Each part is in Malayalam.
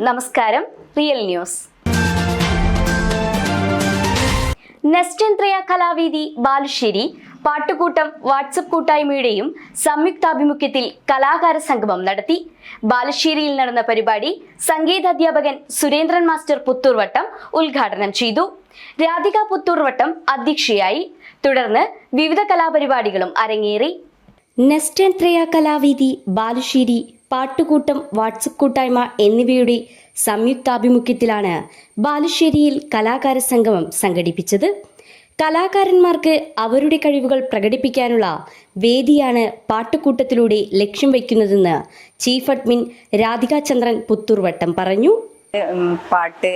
നമസ്കാരം, റിയൽ ന്യൂസ്. നെസ്റ്റൻത്രയ കലാവേദി ബാലുശ്ശേരി പാട്ടുകൂട്ടം വാട്സപ്പ് കൂട്ടായ്മയുടെയും സംയുക്താഭിമുഖ്യത്തിൽ കലാകാര സംഗമം നടത്തി. ബാലുശ്ശേരിയിൽ നടന്ന പരിപാടി സംഗീതാധ്യാപകൻ സുരേന്ദ്രൻ മാസ്റ്റർ പുത്തൂർവട്ടം ഉദ്ഘാടനം ചെയ്തു. രാധിക പുത്തൂർവട്ടം അധ്യക്ഷയായി. തുടർന്ന് വിവിധ കലാപരിപാടികളും അരങ്ങേറി. നെസ്റ്റൻത്രയ കലാവേദി ബാലുശ്ശേരി പാട്ടുകൂട്ടം വാട്സപ്പ് കൂട്ടായ്മ എന്നിവയുടെ സംയുക്താഭിമുഖ്യത്തിലാണ് ബാലുശ്ശേരിയിൽ കലാകാര സംഗമം സംഘടിപ്പിച്ചത്. കലാകാരന്മാർക്ക് അവരുടെ കഴിവുകൾ പ്രകടിപ്പിക്കാനുള്ള വേദിയാണ് പാട്ടുകൂട്ടത്തിലൂടെ ലക്ഷ്യം വയ്ക്കുന്നതെന്ന് ചീഫ് അഡ്മിൻ രാധിക ചന്ദ്രൻ പുത്തൂർവട്ടം പറഞ്ഞു. പാട്ട്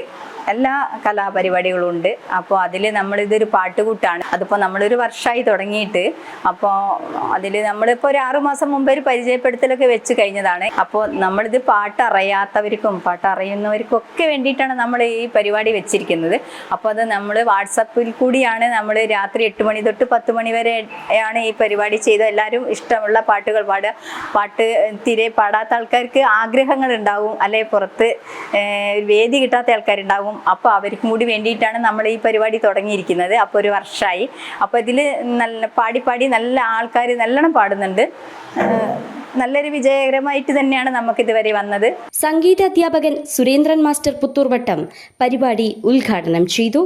എല്ലാ കലാപരിപാടികളും ഉണ്ട്. അപ്പോൾ അതിൽ നമ്മളിതൊരു പാട്ടുകൂട്ടാണ്. അതിപ്പോൾ നമ്മളൊരു വർഷമായി തുടങ്ങിയിട്ട്. അപ്പോൾ അതിൽ നമ്മളിപ്പോൾ ഒരു 6 മാസം മുമ്പ് ഒരു പരിചയപ്പെടുത്തലൊക്കെ വെച്ച് കഴിഞ്ഞതാണ്. അപ്പോൾ നമ്മളിത് പാട്ട് അറിയാത്തവർക്കും പാട്ട് അറിയുന്നവർക്കും ഒക്കെ വേണ്ടിയിട്ടാണ് നമ്മൾ ഈ പരിപാടി വെച്ചിരിക്കുന്നത്. അപ്പോൾ അത് നമ്മൾ വാട്സപ്പിൽ കൂടിയാണ് നമ്മൾ രാത്രി 8 മണി തൊട്ട് 10 മണി വരെയാണ് ഈ പരിപാടി ചെയ്ത് എല്ലാവരും ഇഷ്ടമുള്ള പാട്ടുകൾ പാടുക. പാട്ട് തീരെ പാടാത്ത ആൾക്കാർക്ക് ആഗ്രഹങ്ങൾ ഉണ്ടാവും, അല്ലെ പുറത്ത് വേദി കിട്ടാത്ത ആൾക്കാരുണ്ടാവും. അപ്പോൾ അവർക്കും കൂടി വേണ്ടിയിട്ടാണ് നമ്മൾ ഈ പരിപാടി തുടങ്ങിയിരിക്കുന്നത്. അപ്പോൾ ഒരു വർഷമായി. അപ്പോൾ ഇതിൽ നല്ല പാടി നല്ല ആൾക്കാർ നല്ലോണം പാടുന്നുണ്ട്. നല്ലൊരു വിജയകരമായിട്ട് തന്നെയാണ് നമുക്കിതുവരെ വന്നത്. സംഗീതാധ്യാപകൻ സുരേന്ദ്രൻ മാസ്റ്റർ പുത്തൂർവട്ടം പരിപാടി ഉദ്ഘാടനം ചെയ്തു.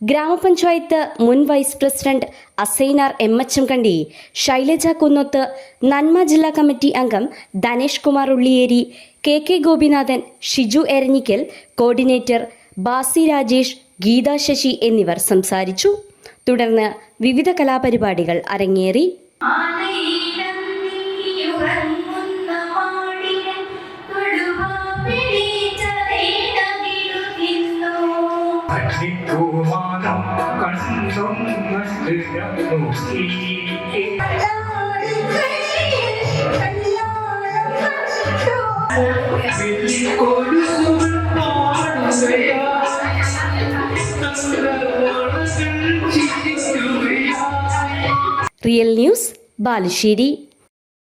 ഗ്രാമപഞ്ചായത്ത് മുൻ വൈസ് പ്രസിഡന്റ് അസൈനാർ MHM കണ്ടി, ശൈലജ കുന്നോത്ത്, നന്മ ജില്ലാ കമ്മിറ്റി അംഗം ധനേഷ് കുമാർ ഉള്ളിയേരി, KK ഗോപിനാഥൻ, ഷിജു എരഞ്ഞിക്കൽ, കോർഡിനേറ്റർ ബാസി രാജേഷ്, ഗീത ശശി എന്നിവർ സംസാരിച്ചു. തുടർന്ന് വിവിധ കലാപരിപാടികൾ അരങ്ങേറി. Real news Balussery.